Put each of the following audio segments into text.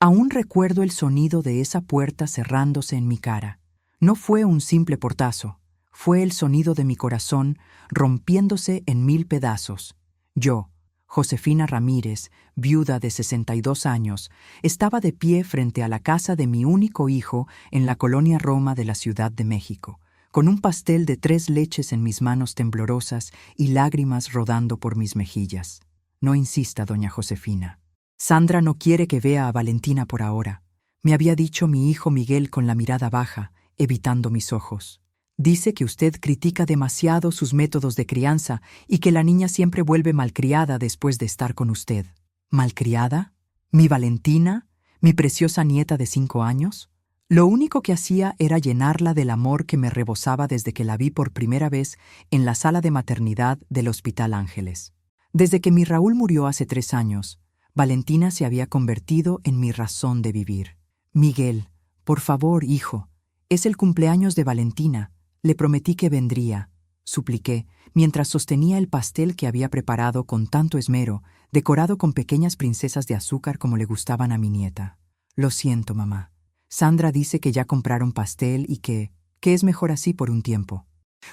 Aún recuerdo el sonido de esa puerta cerrándose en mi cara. No fue un simple portazo, fue el sonido de mi corazón rompiéndose en 1000 pedazos. Yo, Josefina Ramírez, viuda de 62 años, estaba de pie frente a la casa de mi único hijo en la colonia Roma de la Ciudad de México, con un pastel de 3 leches en mis manos temblorosas y lágrimas rodando por mis mejillas. No insista, doña Josefina. Sandra no quiere que vea a Valentina por ahora, me había dicho mi hijo Miguel con la mirada baja, evitando mis ojos. Dice que usted critica demasiado sus métodos de crianza y que la niña siempre vuelve malcriada después de estar con usted. ¿Malcriada? ¿Mi Valentina? ¿Mi preciosa nieta de 5 años? Lo único que hacía era llenarla del amor que me rebosaba desde que la vi por primera vez en la sala de maternidad del Hospital Ángeles. Desde que mi Raúl murió hace 3 años, Valentina se había convertido en mi razón de vivir. Miguel, por favor, hijo, es el cumpleaños de Valentina. Le prometí que vendría, supliqué, mientras sostenía el pastel que había preparado con tanto esmero, decorado con pequeñas princesas de azúcar como le gustaban a mi nieta. Lo siento, mamá. Sandra dice que ya compraron pastel y que es mejor así por un tiempo.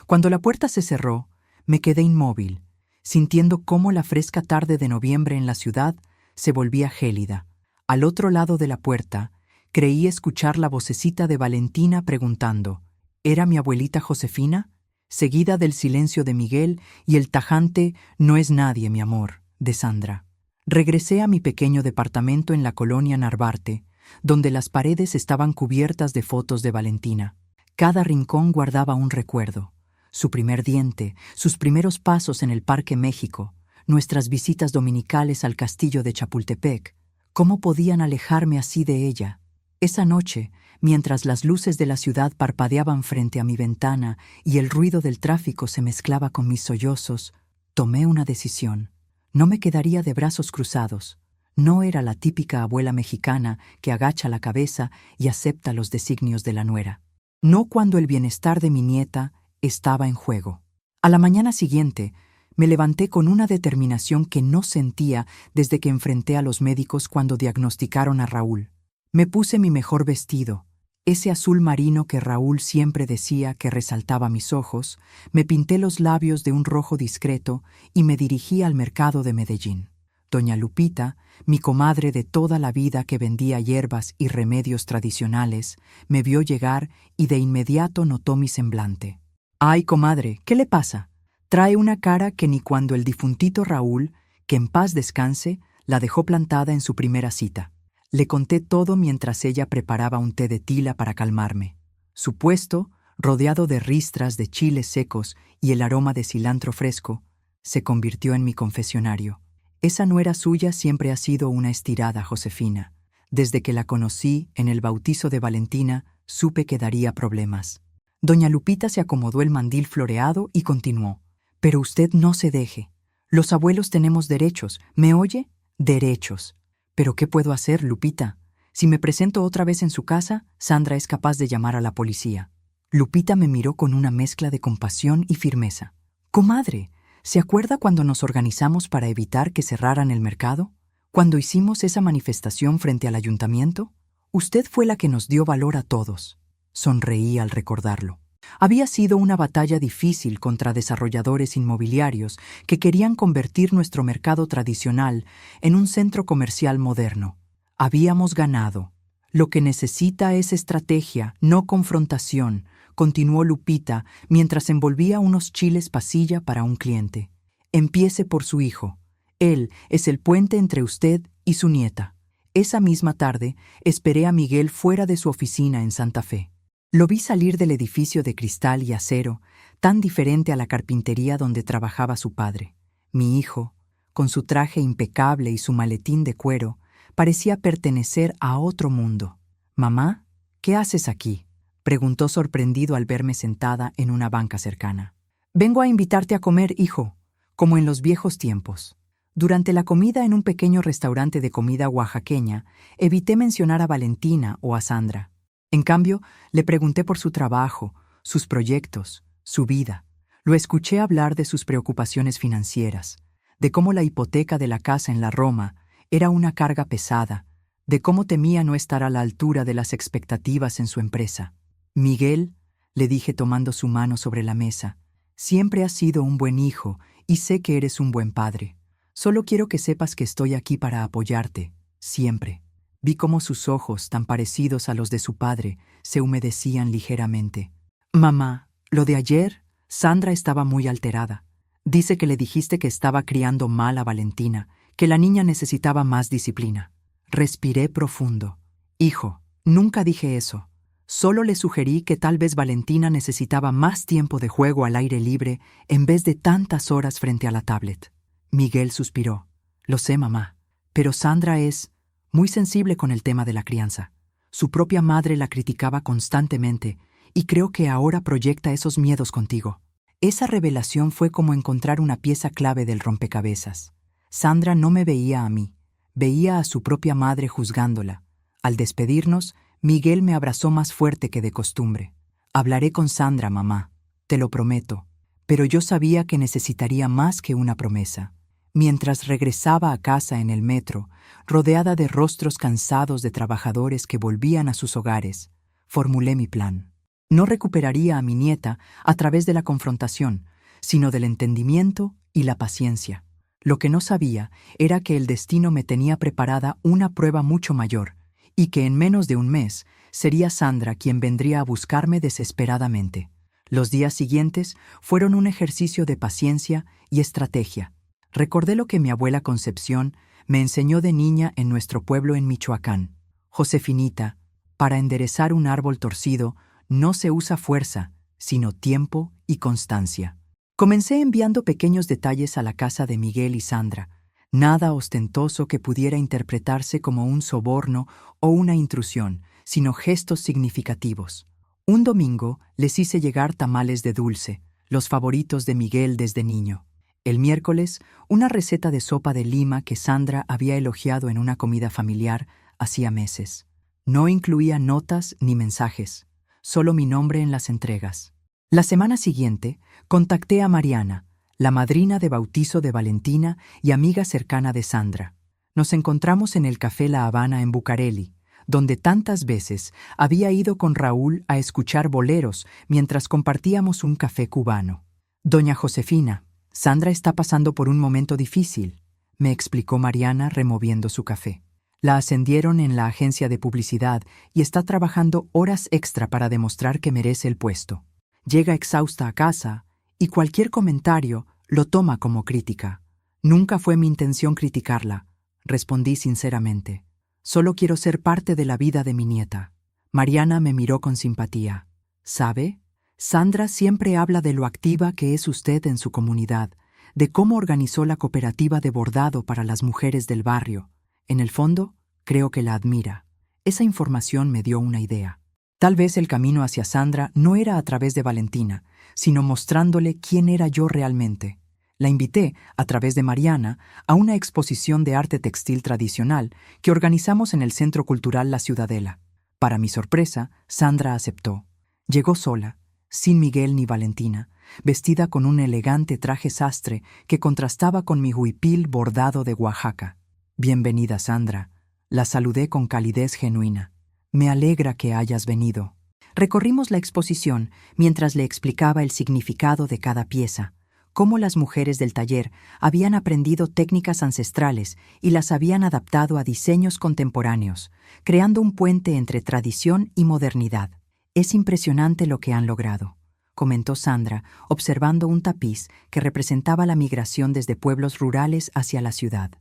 Cuando la puerta se cerró, me quedé inmóvil, sintiendo cómo la fresca tarde de noviembre en la ciudad se volvía gélida. Al otro lado de la puerta, creí escuchar la vocecita de Valentina preguntando: ¿era mi abuelita Josefina? Seguida del silencio de Miguel y el tajante «no es nadie, mi amor», de Sandra. Regresé a mi pequeño departamento en la colonia Narvarte, donde las paredes estaban cubiertas de fotos de Valentina. Cada rincón guardaba un recuerdo. Su primer diente, sus primeros pasos en el Parque México, nuestras visitas dominicales al castillo de Chapultepec. ¿Cómo podían alejarme así de ella? Esa noche, mientras las luces de la ciudad parpadeaban frente a mi ventana y el ruido del tráfico se mezclaba con mis sollozos, tomé una decisión. No me quedaría de brazos cruzados. No era la típica abuela mexicana que agacha la cabeza y acepta los designios de la nuera. No cuando el bienestar de mi nieta estaba en juego. A la mañana siguiente, me levanté con una determinación que no sentía desde que enfrenté a los médicos cuando diagnosticaron a Raúl. Me puse mi mejor vestido, ese azul marino que Raúl siempre decía que resaltaba mis ojos, me pinté los labios de un rojo discreto y me dirigí al mercado de Medellín. Doña Lupita, mi comadre de toda la vida que vendía hierbas y remedios tradicionales, me vio llegar y de inmediato notó mi semblante. «Ay, comadre, ¿qué le pasa? Trae una cara que ni cuando el difuntito Raúl, que en paz descanse, la dejó plantada en su primera cita». Le conté todo mientras ella preparaba un té de tila para calmarme. Su puesto, rodeado de ristras de chiles secos y el aroma de cilantro fresco, se convirtió en mi confesionario. Esa nuera suya siempre ha sido una estirada, Josefina. Desde que la conocí en el bautizo de Valentina, supe que daría problemas. Doña Lupita se acomodó el mandil floreado y continuó: «Pero usted no se deje. Los abuelos tenemos derechos, ¿me oye? Derechos. ¿Pero qué puedo hacer, Lupita? Si me presento otra vez en su casa, Sandra es capaz de llamar a la policía». Lupita me miró con una mezcla de compasión y firmeza. «Comadre, ¿se acuerda cuando nos organizamos para evitar que cerraran el mercado? Cuando hicimos esa manifestación frente al ayuntamiento? Usted fue la que nos dio valor a todos». Sonreí al recordarlo. Había sido una batalla difícil contra desarrolladores inmobiliarios que querían convertir nuestro mercado tradicional en un centro comercial moderno. Habíamos ganado. «Lo que necesita es estrategia, no confrontación», continuó Lupita mientras envolvía unos chiles pasilla para un cliente. «Empiece por su hijo. Él es el puente entre usted y su nieta». Esa misma tarde esperé a Miguel fuera de su oficina en Santa Fe. Lo vi salir del edificio de cristal y acero, tan diferente a la carpintería donde trabajaba su padre. Mi hijo, con su traje impecable y su maletín de cuero, parecía pertenecer a otro mundo. «Mamá, ¿qué haces aquí?», preguntó sorprendido al verme sentada en una banca cercana. «Vengo a invitarte a comer, hijo, como en los viejos tiempos». Durante la comida en un pequeño restaurante de comida oaxaqueña, evité mencionar a Valentina o a Sandra. En cambio, le pregunté por su trabajo, sus proyectos, su vida. Lo escuché hablar de sus preocupaciones financieras, de cómo la hipoteca de la casa en la Roma era una carga pesada, de cómo temía no estar a la altura de las expectativas en su empresa. Miguel, le dije tomando su mano sobre la mesa, siempre has sido un buen hijo y sé que eres un buen padre. Solo quiero que sepas que estoy aquí para apoyarte, siempre. Vi cómo sus ojos, tan parecidos a los de su padre, se humedecían ligeramente. Mamá, lo de ayer, Sandra estaba muy alterada. Dice que le dijiste que estaba criando mal a Valentina, que la niña necesitaba más disciplina. Respiré profundo. Hijo, nunca dije eso. Solo le sugerí que tal vez Valentina necesitaba más tiempo de juego al aire libre en vez de tantas horas frente a la tablet. Miguel suspiró. Lo sé, mamá, pero Sandra es muy sensible con el tema de la crianza. Su propia madre la criticaba constantemente y creo que ahora proyecta esos miedos contigo. Esa revelación fue como encontrar una pieza clave del rompecabezas. Sandra no me veía a mí, veía a su propia madre juzgándola. Al despedirnos, Miguel me abrazó más fuerte que de costumbre. Hablaré con Sandra, mamá, te lo prometo, pero yo sabía que necesitaría más que una promesa. Mientras regresaba a casa en el metro, rodeada de rostros cansados de trabajadores que volvían a sus hogares, formulé mi plan. No recuperaría a mi nieta a través de la confrontación, sino del entendimiento y la paciencia. Lo que no sabía era que el destino me tenía preparada una prueba mucho mayor, y que en menos de un mes sería Sandra quien vendría a buscarme desesperadamente. Los días siguientes fueron un ejercicio de paciencia y estrategia. Recordé lo que mi abuela Concepción me enseñó de niña en nuestro pueblo en Michoacán. Josefinita, para enderezar un árbol torcido no se usa fuerza, sino tiempo y constancia. Comencé enviando pequeños detalles a la casa de Miguel y Sandra, nada ostentoso que pudiera interpretarse como un soborno o una intrusión, sino gestos significativos. Un domingo les hice llegar tamales de dulce, los favoritos de Miguel desde niño. El miércoles, una receta de sopa de lima que Sandra había elogiado en una comida familiar hacía meses. No incluía notas ni mensajes, solo mi nombre en las entregas. La semana siguiente, contacté a Mariana, la madrina de bautizo de Valentina y amiga cercana de Sandra. Nos encontramos en el Café La Habana en Bucareli, donde tantas veces había ido con Raúl a escuchar boleros mientras compartíamos un café cubano. Doña Josefina, Sandra está pasando por un momento difícil, me explicó Mariana removiendo su café. La ascendieron en la agencia de publicidad y está trabajando horas extra para demostrar que merece el puesto. Llega exhausta a casa y cualquier comentario lo toma como crítica. Nunca fue mi intención criticarla, respondí sinceramente. Solo quiero ser parte de la vida de mi nieta. Mariana me miró con simpatía. ¿Sabe? Sandra siempre habla de lo activa que es usted en su comunidad, de cómo organizó la cooperativa de bordado para las mujeres del barrio. En el fondo, creo que la admira. Esa información me dio una idea. Tal vez el camino hacia Sandra no era a través de Valentina, sino mostrándole quién era yo realmente. La invité, a través de Mariana, a una exposición de arte textil tradicional que organizamos en el Centro Cultural La Ciudadela. Para mi sorpresa, Sandra aceptó. Llegó sola, sin Miguel ni Valentina, vestida con un elegante traje sastre que contrastaba con mi huipil bordado de Oaxaca. Bienvenida, Sandra. La saludé con calidez genuina. Me alegra que hayas venido. Recorrimos la exposición mientras le explicaba el significado de cada pieza, cómo las mujeres del taller habían aprendido técnicas ancestrales y las habían adaptado a diseños contemporáneos, creando un puente entre tradición y modernidad. Es impresionante lo que han logrado, comentó Sandra, observando un tapiz que representaba la migración desde pueblos rurales hacia la ciudad.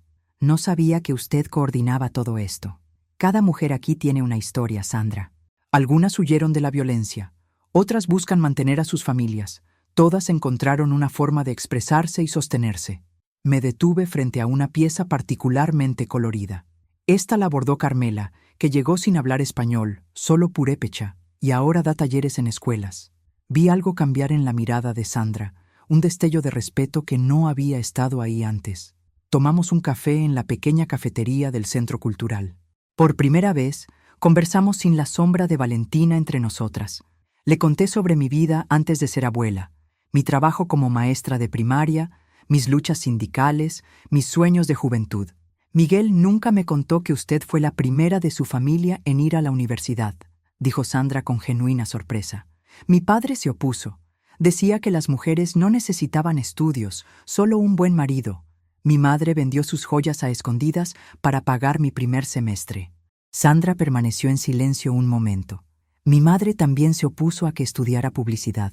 No sabía que usted coordinaba todo esto. Cada mujer aquí tiene una historia, Sandra. Algunas huyeron de la violencia, otras buscan mantener a sus familias. Todas encontraron una forma de expresarse y sostenerse. Me detuve frente a una pieza particularmente colorida. Esta la bordó Carmela, que llegó sin hablar español, solo purépecha, y ahora da talleres en escuelas. Vi algo cambiar en la mirada de Sandra, un destello de respeto que no había estado ahí antes. Tomamos un café en la pequeña cafetería del Centro Cultural. Por primera vez, conversamos sin la sombra de Valentina entre nosotras. Le conté sobre mi vida antes de ser abuela, mi trabajo como maestra de primaria, mis luchas sindicales, mis sueños de juventud. Miguel nunca me contó que usted fue la primera de su familia en ir a la universidad, dijo Sandra con genuina sorpresa. Mi padre se opuso. Decía que las mujeres no necesitaban estudios, solo un buen marido. Mi madre vendió sus joyas a escondidas para pagar mi primer semestre. Sandra permaneció en silencio un momento. Mi madre también se opuso a que estudiara publicidad.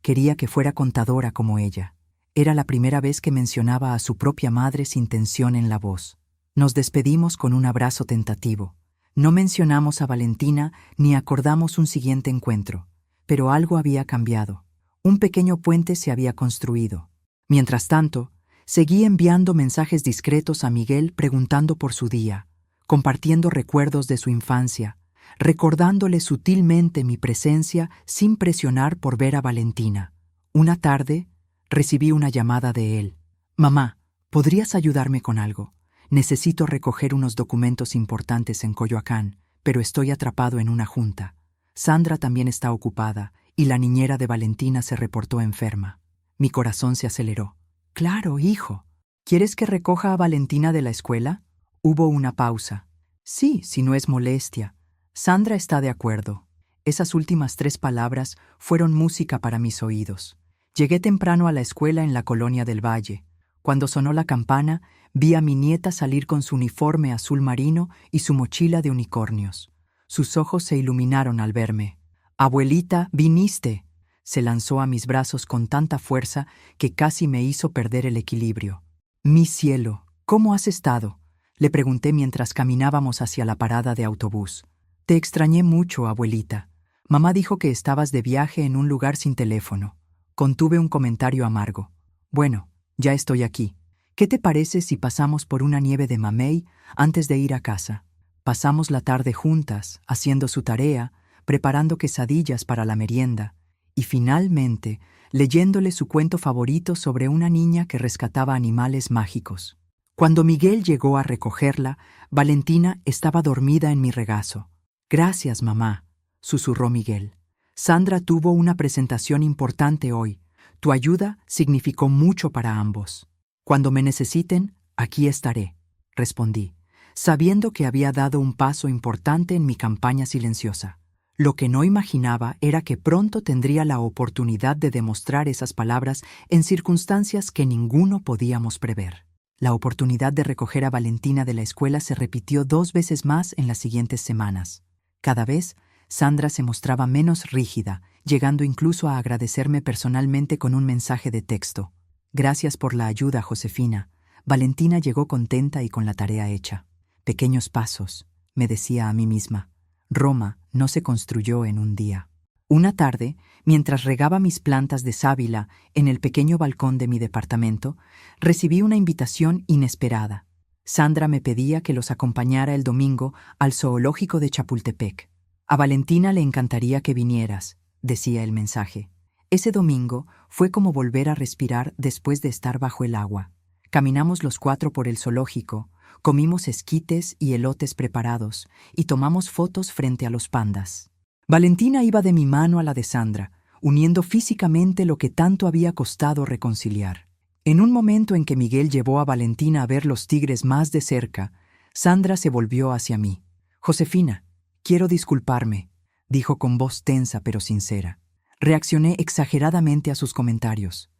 Quería que fuera contadora como ella. Era la primera vez que mencionaba a su propia madre sin tensión en la voz. Nos despedimos con un abrazo tentativo. No mencionamos a Valentina ni acordamos un siguiente encuentro. Pero algo había cambiado. Un pequeño puente se había construido. Mientras tanto, seguí enviando mensajes discretos a Miguel preguntando por su día, compartiendo recuerdos de su infancia, recordándole sutilmente mi presencia sin presionar por ver a Valentina. Una tarde, recibí una llamada de él. «Mamá, ¿podrías ayudarme con algo? Necesito recoger unos documentos importantes en Coyoacán, pero estoy atrapado en una junta. Sandra también está ocupada y la niñera de Valentina se reportó enferma». Mi corazón se aceleró. «Claro, hijo. ¿Quieres que recoja a Valentina de la escuela?» Hubo una pausa. «Sí, si no es molestia. Sandra está de acuerdo». Esas últimas 3 palabras fueron música para mis oídos. Llegué temprano a la escuela en la colonia del Valle. Cuando sonó la campana, vi a mi nieta salir con su uniforme azul marino y su mochila de unicornios. Sus ojos se iluminaron al verme. «Abuelita, viniste». Se lanzó a mis brazos con tanta fuerza que casi me hizo perder el equilibrio. «Mi cielo, ¿cómo has estado?», le pregunté mientras caminábamos hacia la parada de autobús. «Te extrañé mucho, abuelita. Mamá dijo que estabas de viaje en un lugar sin teléfono». Contuve un comentario amargo. «Bueno, ya estoy aquí. ¿Qué te parece si pasamos por una nieve de mamey antes de ir a casa?» Pasamos la tarde juntas, haciendo su tarea, preparando quesadillas para la merienda, y finalmente leyéndole su cuento favorito sobre una niña que rescataba animales mágicos. Cuando Miguel llegó a recogerla, Valentina estaba dormida en mi regazo. «Gracias, mamá», susurró Miguel. «Sandra tuvo una presentación importante hoy. Tu ayuda significó mucho para ambos». «Cuando me necesiten, aquí estaré», respondí, sabiendo que había dado un paso importante en mi campaña silenciosa. Lo que no imaginaba era que pronto tendría la oportunidad de demostrar esas palabras en circunstancias que ninguno podíamos prever. La oportunidad de recoger a Valentina de la escuela se repitió 2 veces más en las siguientes semanas. Cada vez, Sandra se mostraba menos rígida, llegando incluso a agradecerme personalmente con un mensaje de texto. «Gracias por la ayuda, Josefina». Valentina llegó contenta y con la tarea hecha. «Pequeños pasos», me decía a mí misma. Roma no se construyó en un día. Una tarde, mientras regaba mis plantas de sábila en el pequeño balcón de mi departamento, recibí una invitación inesperada. Sandra me pedía que los acompañara el domingo al zoológico de Chapultepec. «A Valentina le encantaría que vinieras», decía el mensaje. Ese domingo fue como volver a respirar después de estar bajo el agua. Caminamos los 4 por el zoológico, comimos esquites y elotes preparados y tomamos fotos frente a los pandas. Valentina iba de mi mano a la de Sandra, uniendo físicamente lo que tanto había costado reconciliar. En un momento en que Miguel llevó a Valentina a ver los tigres más de cerca, Sandra se volvió hacia mí. «Josefina, quiero disculparme», dijo con voz tensa pero sincera. Reaccioné exageradamente a sus comentarios.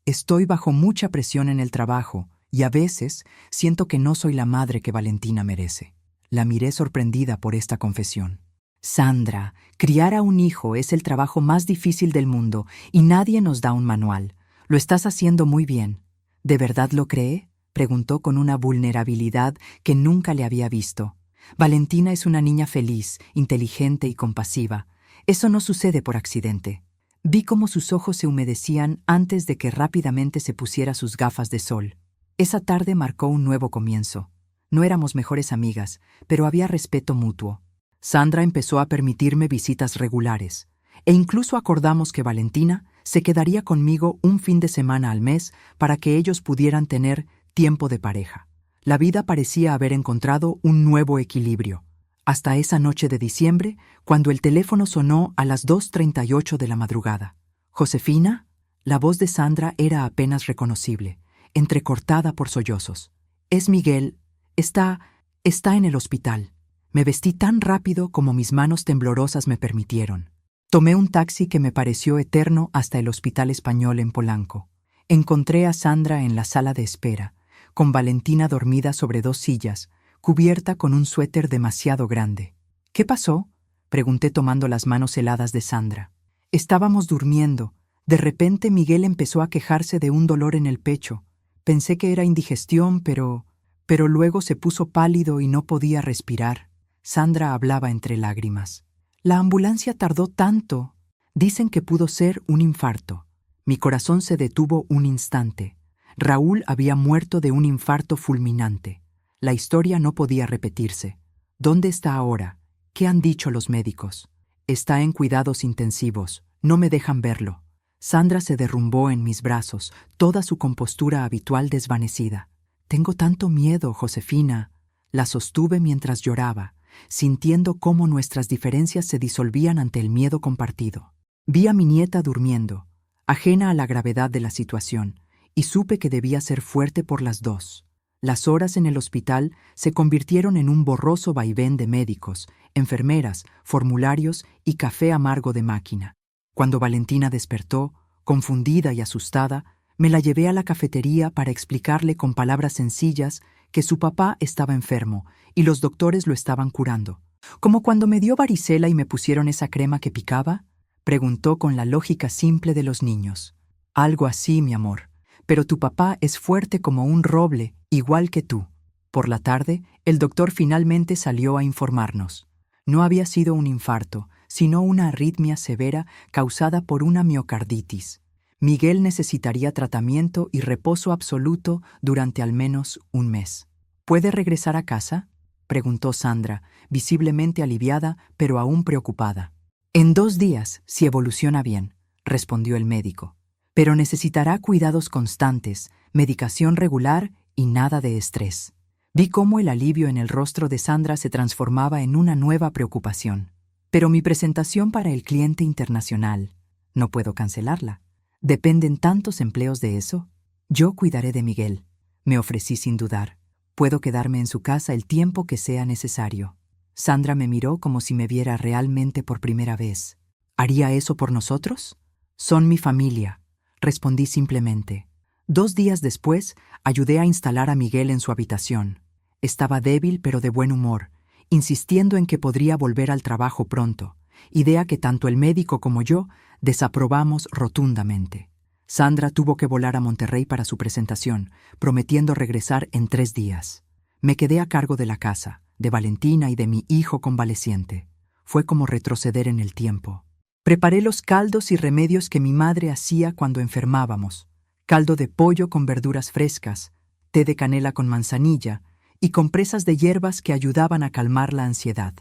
Estoy bajo mucha presión en el trabajo y a veces siento que no soy la madre que Valentina merece. La miré sorprendida por esta confesión. «Sandra, criar a un hijo es el trabajo más difícil del mundo y nadie nos da un manual. Lo estás haciendo muy bien». «¿De verdad lo cree?», preguntó con una vulnerabilidad que nunca le había visto. «Valentina es una niña feliz, inteligente y compasiva. Eso no sucede por accidente». Vi cómo sus ojos se humedecían antes de que rápidamente se pusiera sus gafas de sol. Esa tarde marcó un nuevo comienzo. No éramos mejores amigas, pero había respeto mutuo. Sandra empezó a permitirme visitas regulares, e incluso acordamos que Valentina se quedaría conmigo un fin de semana al mes para que ellos pudieran tener tiempo de pareja. La vida parecía haber encontrado un nuevo equilibrio. Hasta esa noche de diciembre, cuando el teléfono sonó a las 2:38 de la madrugada. «¿Josefina?». La voz de Sandra era apenas reconocible, entrecortada por sollozos. Es Miguel. Está en el hospital. Me vestí tan rápido como mis manos temblorosas me permitieron. Tomé un taxi que me pareció eterno hasta el Hospital Español en Polanco. Encontré a Sandra en la sala de espera, con Valentina dormida sobre 2 sillas, cubierta con un suéter demasiado grande. ¿Qué pasó?, pregunté tomando las manos heladas de Sandra. Estábamos durmiendo. De repente Miguel empezó a quejarse de un dolor en el pecho. Pensé que era indigestión, pero luego se puso pálido y no podía respirar. Sandra hablaba entre lágrimas. La ambulancia tardó tanto. Dicen que pudo ser un infarto. Mi corazón se detuvo un instante. Raúl había muerto de un infarto fulminante. La historia no podía repetirse. ¿Dónde está ahora? ¿Qué han dicho los médicos? Está en cuidados intensivos. No me dejan verlo. Sandra se derrumbó en mis brazos, toda su compostura habitual desvanecida. Tengo tanto miedo, Josefina. La sostuve mientras lloraba, sintiendo cómo nuestras diferencias se disolvían ante el miedo compartido. Vi a mi nieta durmiendo, ajena a la gravedad de la situación, y supe que debía ser fuerte por las dos. Las horas en el hospital se convirtieron en un borroso vaivén de médicos, enfermeras, formularios y café amargo de máquina. Cuando Valentina despertó, confundida y asustada, me la llevé a la cafetería para explicarle con palabras sencillas que su papá estaba enfermo y los doctores lo estaban curando. ¿Como cuando me dio varicela y me pusieron esa crema que picaba?, preguntó con la lógica simple de los niños. Algo así, mi amor. Pero tu papá es fuerte como un roble, igual que tú. Por la tarde, el doctor finalmente salió a informarnos. No había sido un infarto, sino una arritmia severa causada por una miocarditis. Miguel necesitaría tratamiento y reposo absoluto durante al menos un mes. ¿Puede regresar a casa?, preguntó Sandra, visiblemente aliviada, pero aún preocupada. En 2 días, si evoluciona bien, respondió el médico. Pero necesitará cuidados constantes, medicación regular y nada de estrés. Vi cómo el alivio en el rostro de Sandra se transformaba en una nueva preocupación. Pero mi presentación para el cliente internacional, no puedo cancelarla. ¿Dependen tantos empleos de eso? Yo cuidaré de Miguel. Me ofrecí sin dudar. Puedo quedarme en su casa el tiempo que sea necesario. Sandra me miró como si me viera realmente por primera vez. ¿Haría eso por nosotros? Son mi familia, respondí simplemente. 2 días después, ayudé a instalar a Miguel en su habitación. Estaba débil pero de buen humor, insistiendo en que podría volver al trabajo pronto, idea que tanto el médico como yo desaprobamos rotundamente. Sandra tuvo que volar a Monterrey para su presentación, prometiendo regresar en 3 días. Me quedé a cargo de la casa, de Valentina y de mi hijo convaleciente. Fue como retroceder en el tiempo. Preparé los caldos y remedios que mi madre hacía cuando enfermábamos. Caldo de pollo con verduras frescas, té de canela con manzanilla y compresas de hierbas que ayudaban a calmar la ansiedad.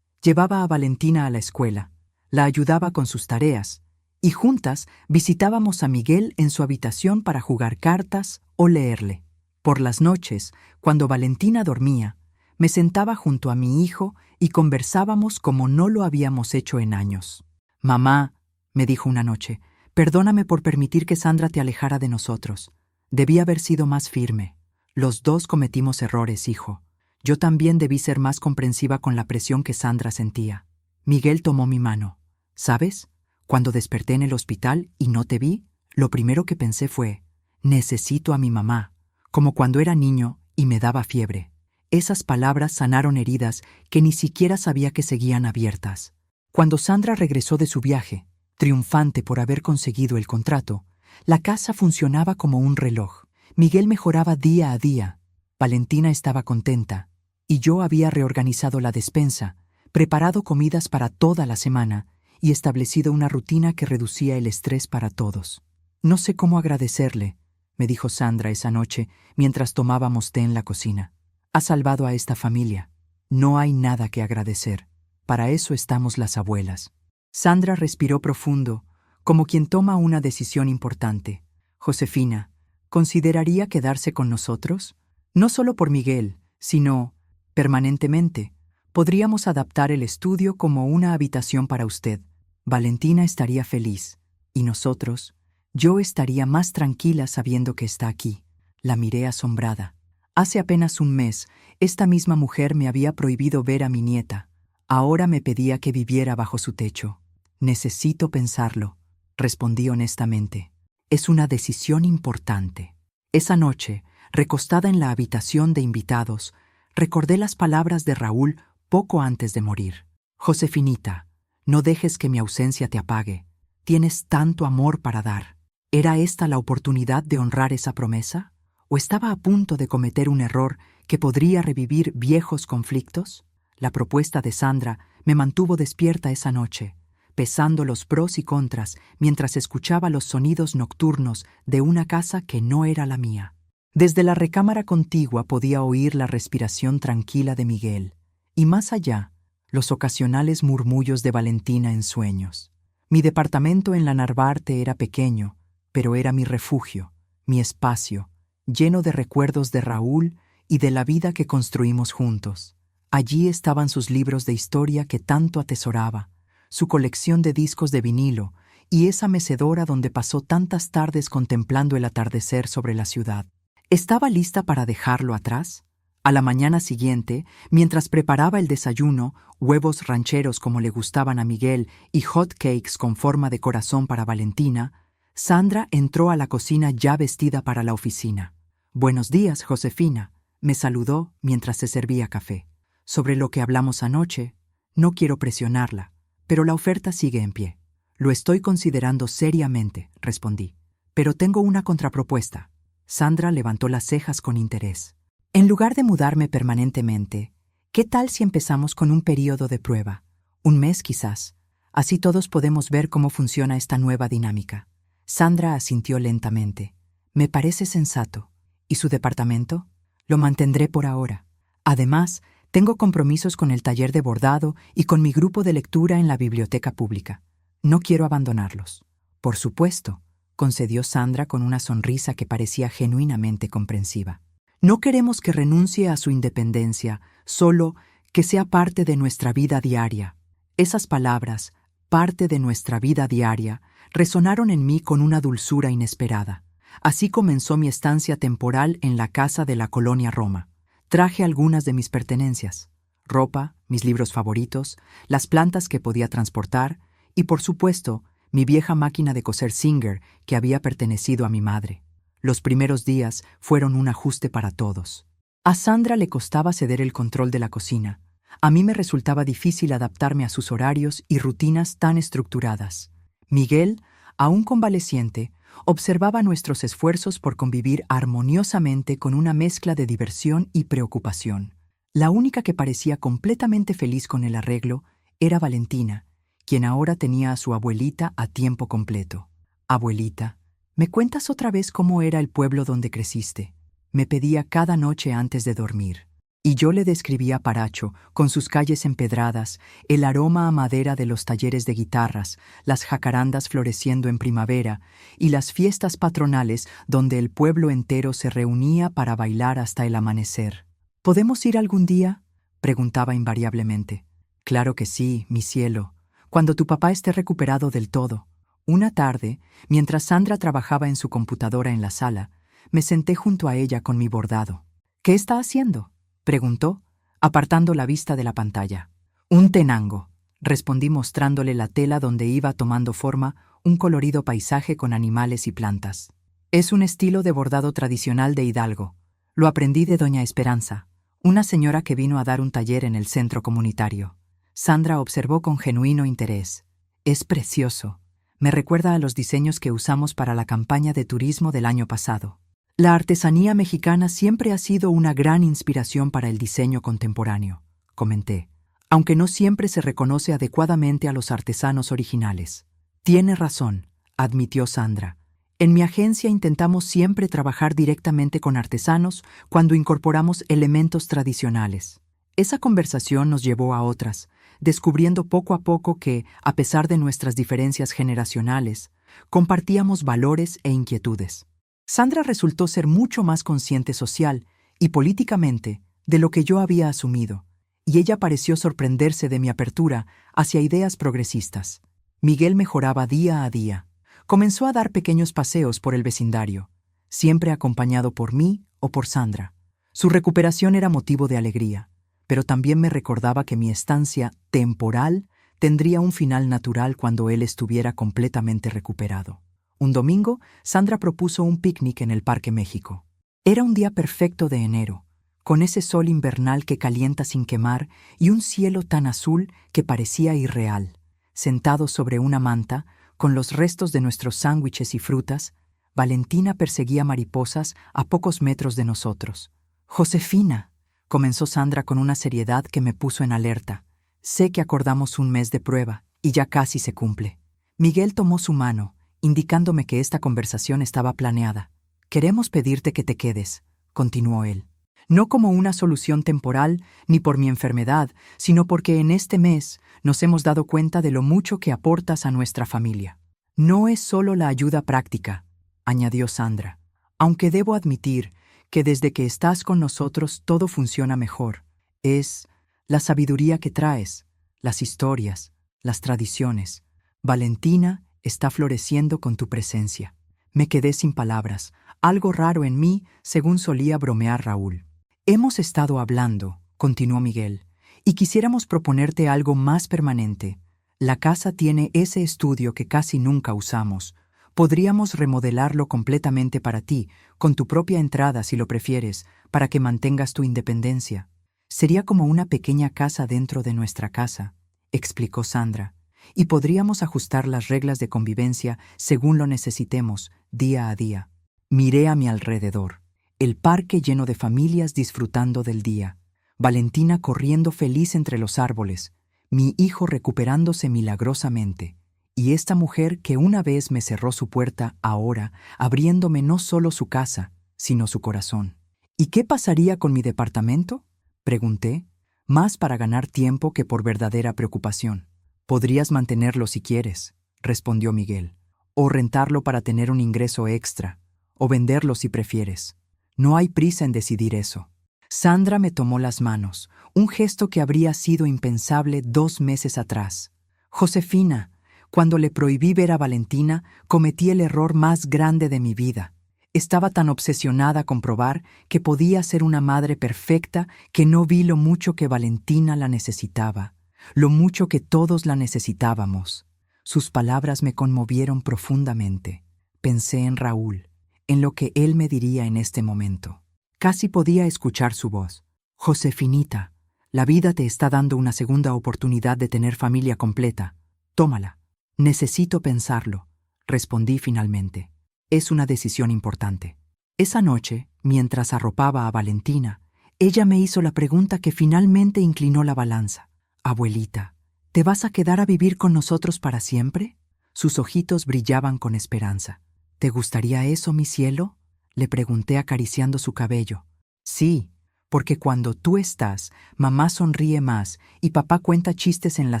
Llevaba a Valentina a la escuela, la ayudaba con sus tareas, y juntas visitábamos a Miguel en su habitación para jugar cartas o leerle. Por las noches, cuando Valentina dormía, me sentaba junto a mi hijo y conversábamos como no lo habíamos hecho en años. «Mamá», me dijo una noche, «perdóname por permitir que Sandra te alejara de nosotros. Debí haber sido más firme. Los dos cometimos errores, hijo. Yo también debí ser más comprensiva con la presión que Sandra sentía». Miguel tomó mi mano. «¿Sabes? Cuando desperté en el hospital y no te vi, lo primero que pensé fue, necesito a mi mamá, como cuando era niño y me daba fiebre». Esas palabras sanaron heridas que ni siquiera sabía que seguían abiertas. Cuando Sandra regresó de su viaje, triunfante por haber conseguido el contrato, la casa funcionaba como un reloj. Miguel mejoraba día a día. Valentina estaba contenta, y yo había reorganizado la despensa, preparado comidas para toda la semana y establecido una rutina que reducía el estrés para todos. «No sé cómo agradecerle», me dijo Sandra esa noche mientras tomábamos té en la cocina. «Ha salvado a esta familia. No hay nada que agradecer. Para eso estamos las abuelas». Sandra respiró profundo, como quien toma una decisión importante. «Josefina, ¿consideraría quedarse con nosotros? No solo por Miguel, sino permanentemente. Podríamos adaptar el estudio como una habitación para usted. Valentina estaría feliz. Y nosotros, yo estaría más tranquila sabiendo que está aquí». La miré asombrada. Hace apenas un mes, esta misma mujer me había prohibido ver a mi nieta. Ahora me pedía que viviera bajo su techo. Necesito pensarlo, respondí honestamente. Es una decisión importante. Esa noche, recostada en la habitación de invitados, recordé las palabras de Raúl poco antes de morir. Josefinita, no dejes que mi ausencia te apague. Tienes tanto amor para dar. ¿Era esta la oportunidad de honrar esa promesa? ¿O estaba a punto de cometer un error que podría revivir viejos conflictos? La propuesta de Sandra me mantuvo despierta esa noche, pesando los pros y contras mientras escuchaba los sonidos nocturnos de una casa que no era la mía. Desde la recámara contigua podía oír la respiración tranquila de Miguel, y más allá, los ocasionales murmullos de Valentina en sueños. Mi departamento en la Narvarte era pequeño, pero era mi refugio, mi espacio, lleno de recuerdos de Raúl y de la vida que construimos juntos. Allí estaban sus libros de historia que tanto atesoraba, su colección de discos de vinilo y esa mecedora donde pasó tantas tardes contemplando el atardecer sobre la ciudad. ¿Estaba lista para dejarlo atrás? A la mañana siguiente, mientras preparaba el desayuno, huevos rancheros como le gustaban a Miguel y hot cakes con forma de corazón para Valentina, Sandra entró a la cocina ya vestida para la oficina. «Buenos días, Josefina», me saludó mientras se servía café. «Sobre lo que hablamos anoche, no quiero presionarla, pero la oferta sigue en pie». «Lo estoy considerando seriamente», respondí. «Pero tengo una contrapropuesta». Sandra levantó las cejas con interés. «En lugar de mudarme permanentemente, ¿qué tal si empezamos con un período de prueba? Un mes quizás. Así todos podemos ver cómo funciona esta nueva dinámica». Sandra asintió lentamente. «Me parece sensato. ¿Y su departamento?» «Lo mantendré por ahora. Además, tengo compromisos con el taller de bordado y con mi grupo de lectura en la biblioteca pública. No quiero abandonarlos». «Por supuesto», concedió Sandra con una sonrisa que parecía genuinamente comprensiva. «No queremos que renuncie a su independencia, solo que sea parte de nuestra vida diaria». Esas palabras, parte de nuestra vida diaria, resonaron en mí con una dulzura inesperada. Así comenzó mi estancia temporal en la casa de la colonia Roma. Traje algunas de mis pertenencias: ropa, mis libros favoritos, las plantas que podía transportar y, por supuesto, mi vieja máquina de coser Singer que había pertenecido a mi madre. Los primeros días fueron un ajuste para todos. A Sandra le costaba ceder el control de la cocina. A mí me resultaba difícil adaptarme a sus horarios y rutinas tan estructuradas. Miguel, aún convaleciente, observaba nuestros esfuerzos por convivir armoniosamente con una mezcla de diversión y preocupación. La única que parecía completamente feliz con el arreglo era Valentina, quien ahora tenía a su abuelita a tiempo completo. «Abuelita, ¿me cuentas otra vez cómo era el pueblo donde creciste?», me pedía cada noche antes de dormir. Y yo le describía Paracho, con sus calles empedradas, el aroma a madera de los talleres de guitarras, las jacarandas floreciendo en primavera y las fiestas patronales donde el pueblo entero se reunía para bailar hasta el amanecer. «¿Podemos ir algún día?», preguntaba invariablemente. «Claro que sí, mi cielo, cuando tu papá esté recuperado del todo». Una tarde, mientras Sandra trabajaba en su computadora en la sala, me senté junto a ella con mi bordado. «¿Qué está haciendo?», preguntó, apartando la vista de la pantalla. «Un tenango», respondí mostrándole la tela donde iba tomando forma un colorido paisaje con animales y plantas. «Es un estilo de bordado tradicional de Hidalgo. Lo aprendí de doña Esperanza, una señora que vino a dar un taller en el centro comunitario». Sandra observó con genuino interés. «Es precioso. Me recuerda a los diseños que usamos para la campaña de turismo del año pasado». La artesanía mexicana siempre ha sido una gran inspiración para el diseño contemporáneo, comenté, aunque no siempre se reconoce adecuadamente a los artesanos originales. «Tiene razón», admitió Sandra. «En mi agencia intentamos siempre trabajar directamente con artesanos cuando incorporamos elementos tradicionales». Esa conversación nos llevó a otras, descubriendo poco a poco que, a pesar de nuestras diferencias generacionales, compartíamos valores e inquietudes. Sandra resultó ser mucho más consciente social y políticamente de lo que yo había asumido, y ella pareció sorprenderse de mi apertura hacia ideas progresistas. Miguel mejoraba día a día. Comenzó a dar pequeños paseos por el vecindario, siempre acompañado por mí o por Sandra. Su recuperación era motivo de alegría, pero también me recordaba que mi estancia temporal tendría un final natural cuando él estuviera completamente recuperado. Un domingo, Sandra propuso un picnic en el Parque México. Era un día perfecto de enero, con ese sol invernal que calienta sin quemar y un cielo tan azul que parecía irreal. Sentados sobre una manta, con los restos de nuestros sándwiches y frutas, Valentina perseguía mariposas a pocos metros de nosotros. «Josefina», comenzó Sandra con una seriedad que me puso en alerta. «Sé que acordamos un mes de prueba, y ya casi se cumple». Miguel tomó su mano, indicándome que esta conversación estaba planeada. «Queremos pedirte que te quedes», continuó él. «No como una solución temporal, ni por mi enfermedad, sino porque en este mes nos hemos dado cuenta de lo mucho que aportas a nuestra familia. No es solo la ayuda práctica», añadió Sandra, «aunque debo admitir que desde que estás con nosotros todo funciona mejor. Es la sabiduría que traes, las historias, las tradiciones. Valentina está floreciendo con tu presencia». Me quedé sin palabras, algo raro en mí, según solía bromear Raúl. «Hemos estado hablando», continuó Miguel, «y quisiéramos proponerte algo más permanente. La casa tiene ese estudio que casi nunca usamos. Podríamos remodelarlo completamente para ti, con tu propia entrada si lo prefieres, para que mantengas tu independencia. Sería como una pequeña casa dentro de nuestra casa», explicó Sandra, «y podríamos ajustar las reglas de convivencia según lo necesitemos, día a día». Miré a mi alrededor, el parque lleno de familias disfrutando del día, Valentina corriendo feliz entre los árboles, mi hijo recuperándose milagrosamente, y esta mujer que una vez me cerró su puerta, ahora abriéndome no solo su casa, sino su corazón. «¿Y qué pasaría con mi departamento?», pregunté, más para ganar tiempo que por verdadera preocupación. «Podrías mantenerlo si quieres», respondió Miguel, «o rentarlo para tener un ingreso extra, o venderlo si prefieres. No hay prisa en decidir eso». Sandra me tomó las manos, un gesto que habría sido impensable 2 meses atrás. «Josefina, cuando le prohibí ver a Valentina, cometí el error más grande de mi vida. Estaba tan obsesionada con probar que podía ser una madre perfecta que no vi lo mucho que Valentina la necesitaba, lo mucho que todos la necesitábamos». Sus palabras me conmovieron profundamente. Pensé en Raúl, en lo que él me diría en este momento. Casi podía escuchar su voz. «Josefinita, la vida te está dando una segunda oportunidad de tener familia completa. Tómala». «Necesito pensarlo», respondí finalmente. «Es una decisión importante». Esa noche, mientras arropaba a Valentina, ella me hizo la pregunta que finalmente inclinó la balanza. «Abuelita, ¿te vas a quedar a vivir con nosotros para siempre?». Sus ojitos brillaban con esperanza. «¿Te gustaría eso, mi cielo?», le pregunté acariciando su cabello. «Sí, porque cuando tú estás, mamá sonríe más y papá cuenta chistes en la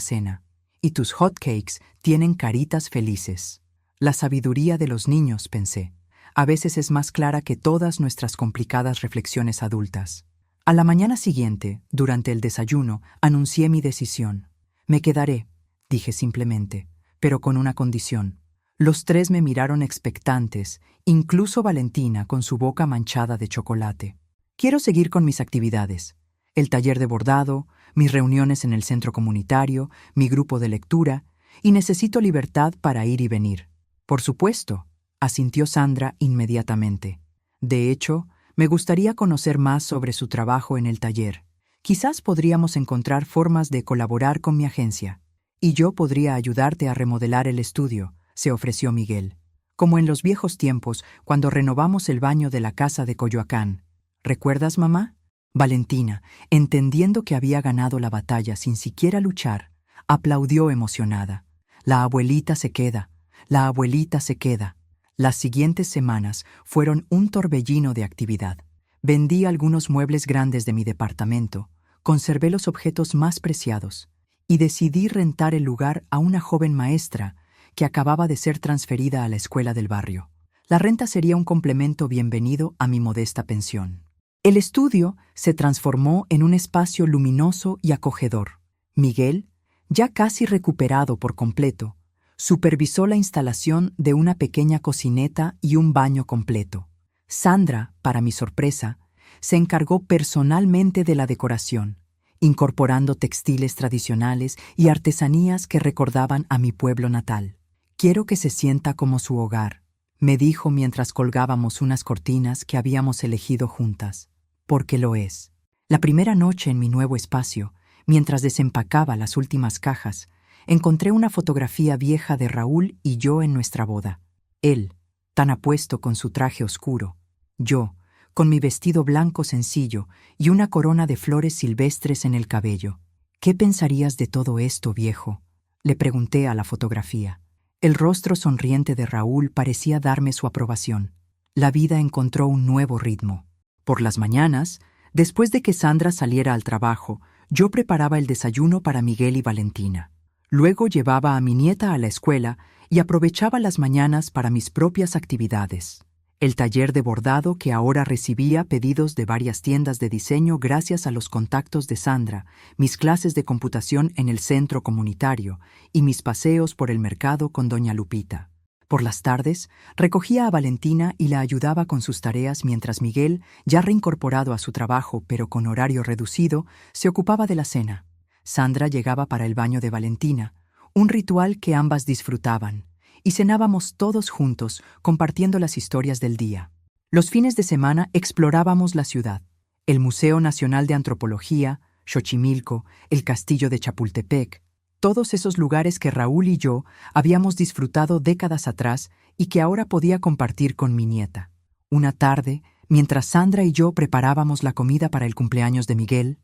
cena. Y tus hotcakes tienen caritas felices». La sabiduría de los niños, pensé, a veces es más clara que todas nuestras complicadas reflexiones adultas. A la mañana siguiente, durante el desayuno, anuncié mi decisión. «Me quedaré», dije simplemente, pero con una condición. Los 3 me miraron expectantes, incluso Valentina con su boca manchada de chocolate. «Quiero seguir con mis actividades. El taller de bordado, mis reuniones en el centro comunitario, mi grupo de lectura, y necesito libertad para ir y venir». «Por supuesto», asintió Sandra inmediatamente. «De hecho, me gustaría conocer más sobre su trabajo en el taller. Quizás podríamos encontrar formas de colaborar con mi agencia. Y yo podría ayudarte a remodelar el estudio», se ofreció Miguel. «Como en los viejos tiempos, cuando renovamos el baño de la casa de Coyoacán. ¿Recuerdas, mamá?». Valentina, entendiendo que había ganado la batalla sin siquiera luchar, aplaudió emocionada. «La abuelita se queda, la abuelita se queda». Las siguientes semanas fueron un torbellino de actividad. Vendí algunos muebles grandes de mi departamento, conservé los objetos más preciados y decidí rentar el lugar a una joven maestra que acababa de ser transferida a la escuela del barrio. La renta sería un complemento bienvenido a mi modesta pensión. El estudio se transformó en un espacio luminoso y acogedor. Miguel, ya casi recuperado por completo, supervisó la instalación de una pequeña cocineta y un baño completo. Sandra, para mi sorpresa, se encargó personalmente de la decoración, incorporando textiles tradicionales y artesanías que recordaban a mi pueblo natal. «Quiero que se sienta como su hogar», me dijo mientras colgábamos unas cortinas que habíamos elegido juntas. Porque lo es. La primera noche en mi nuevo espacio, mientras desempacaba las últimas cajas, encontré una fotografía vieja de Raúl y yo en nuestra boda. Él, tan apuesto con su traje oscuro. Yo, con mi vestido blanco sencillo y una corona de flores silvestres en el cabello. «¿Qué pensarías de todo esto, viejo?», le pregunté a la fotografía. El rostro sonriente de Raúl parecía darme su aprobación. La vida encontró un nuevo ritmo. Por las mañanas, después de que Sandra saliera al trabajo, yo preparaba el desayuno para Miguel y Valentina. Luego llevaba a mi nieta a la escuela y aprovechaba las mañanas para mis propias actividades. El taller de bordado, que ahora recibía pedidos de varias tiendas de diseño gracias a los contactos de Sandra, mis clases de computación en el centro comunitario y mis paseos por el mercado con doña Lupita. Por las tardes, recogía a Valentina y la ayudaba con sus tareas mientras Miguel, ya reincorporado a su trabajo pero con horario reducido, se ocupaba de la cena. Sandra llegaba para el baño de Valentina, un ritual que ambas disfrutaban, y cenábamos todos juntos, compartiendo las historias del día. Los fines de semana explorábamos la ciudad, el Museo Nacional de Antropología, Xochimilco, el Castillo de Chapultepec, todos esos lugares que Raúl y yo habíamos disfrutado décadas atrás y que ahora podía compartir con mi nieta. Una tarde, mientras Sandra y yo preparábamos la comida para el cumpleaños de Miguel,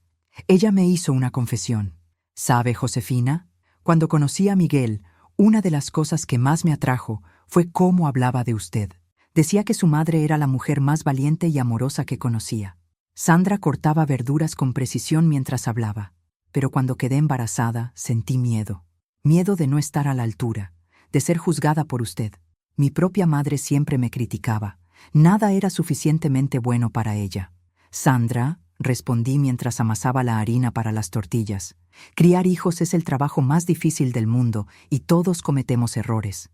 ella me hizo una confesión. «¿Sabe, Josefina? Cuando conocí a Miguel, una de las cosas que más me atrajo fue cómo hablaba de usted. Decía que su madre era la mujer más valiente y amorosa que conocía». Sandra cortaba verduras con precisión mientras hablaba, pero cuando quedé embarazada sentí miedo. Miedo de no estar a la altura, de ser juzgada por usted. Mi propia madre siempre me criticaba. Nada era suficientemente bueno para ella. «Sandra», respondí mientras amasaba la harina para las tortillas, «criar hijos es el trabajo más difícil del mundo y todos cometemos errores.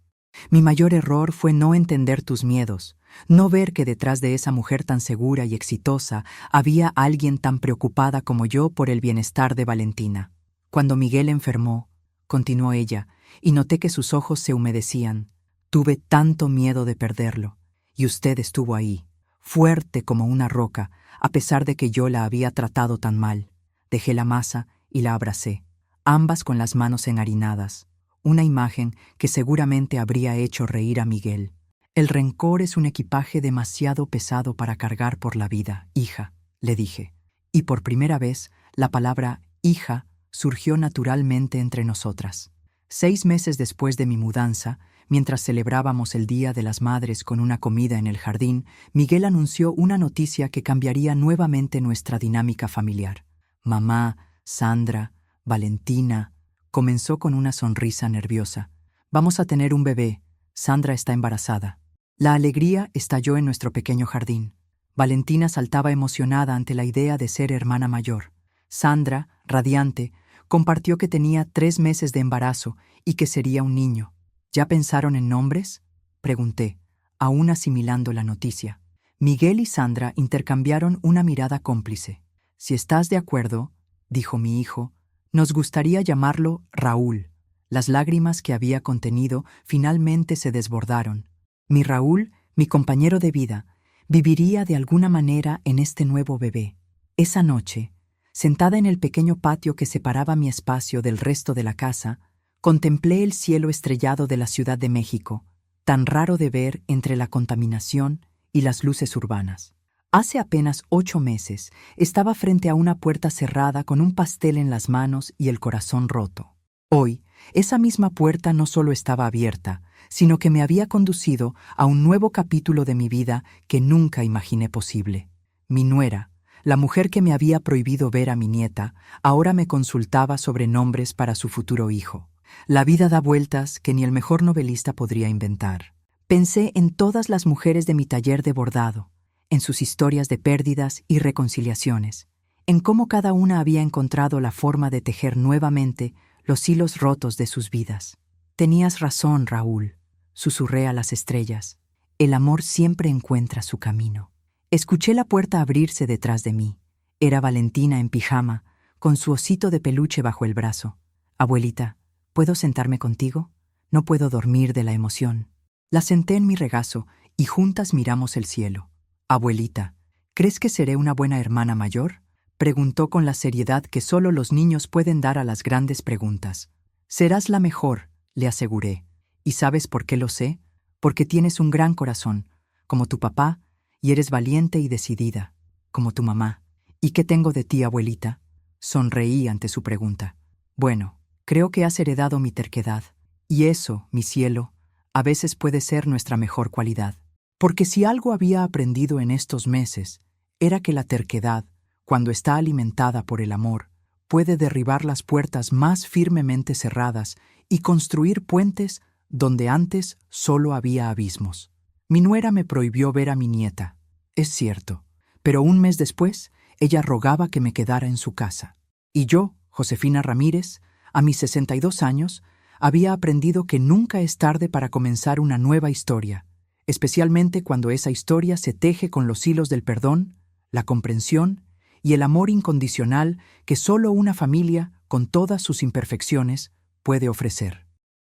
Mi mayor error fue no entender tus miedos, no ver que detrás de esa mujer tan segura y exitosa había alguien tan preocupada como yo por el bienestar de Valentina. Cuando Miguel enfermó», continuó ella, y noté que sus ojos se humedecían, «tuve tanto miedo de perderlo, y usted estuvo ahí, fuerte como una roca, a pesar de que yo la había tratado tan mal. Dejé la masa y la abracé, ambas con las manos enharinadas, una imagen que seguramente habría hecho reír a Miguel. «El rencor es un equipaje demasiado pesado para cargar por la vida, hija», le dije. Y por primera vez, la palabra «hija» surgió naturalmente entre nosotras. 6 meses después de mi mudanza, mientras celebrábamos el Día de las Madres con una comida en el jardín, Miguel anunció una noticia que cambiaría nuevamente nuestra dinámica familiar. «Mamá, Sandra, Valentina», comenzó con una sonrisa nerviosa. «Vamos a tener un bebé. Sandra está embarazada». La alegría estalló en nuestro pequeño jardín. Valentina saltaba emocionada ante la idea de ser hermana mayor. Sandra, radiante, compartió que tenía 3 meses de embarazo y que sería un niño. «¿Ya pensaron en nombres?», pregunté, aún asimilando la noticia. Miguel y Sandra intercambiaron una mirada cómplice. «Si estás de acuerdo», dijo mi hijo, «nos gustaría llamarlo Raúl». Las lágrimas que había contenido finalmente se desbordaron. Mi Raúl, mi compañero de vida, viviría de alguna manera en este nuevo bebé. Esa noche, sentada en el pequeño patio que separaba mi espacio del resto de la casa, contemplé el cielo estrellado de la Ciudad de México, tan raro de ver entre la contaminación y las luces urbanas. Hace apenas 8 meses estaba frente a una puerta cerrada con un pastel en las manos y el corazón roto. Hoy, esa misma puerta no solo estaba abierta, sino que me había conducido a un nuevo capítulo de mi vida que nunca imaginé posible. Mi nuera, la mujer que me había prohibido ver a mi nieta, ahora me consultaba sobre nombres para su futuro hijo. La vida da vueltas que ni el mejor novelista podría inventar. Pensé en todas las mujeres de mi taller de bordado, en sus historias de pérdidas y reconciliaciones, en cómo cada una había encontrado la forma de tejer nuevamente los hilos rotos de sus vidas. «Tenías razón, Raúl», susurré a las estrellas. «El amor siempre encuentra su camino». Escuché la puerta abrirse detrás de mí. Era Valentina en pijama, con su osito de peluche bajo el brazo. Abuelita, ¿puedo sentarme contigo? No puedo dormir de la emoción. La senté en mi regazo y juntas miramos el cielo. Abuelita, ¿crees que seré una buena hermana mayor? Preguntó con la seriedad que solo los niños pueden dar a las grandes preguntas. Serás la mejor, le aseguré. ¿Y sabes por qué lo sé? Porque tienes un gran corazón, como tu papá, y eres valiente y decidida, como tu mamá. ¿Y qué tengo de ti, abuelita? Sonreí ante su pregunta. Bueno, creo que has heredado mi terquedad, y eso, mi cielo, a veces puede ser nuestra mejor cualidad. Porque si algo había aprendido en estos meses, era que la terquedad, cuando está alimentada por el amor, puede derribar las puertas más firmemente cerradas y construir puentes donde antes solo había abismos. Mi nuera me prohibió ver a mi nieta, es cierto, pero un mes después ella rogaba que me quedara en su casa. Y yo, Josefina Ramírez, a mis 62 años, había aprendido que nunca es tarde para comenzar una nueva historia, especialmente cuando esa historia se teje con los hilos del perdón, la comprensión y el amor incondicional que solo una familia, con todas sus imperfecciones, puede ofrecer.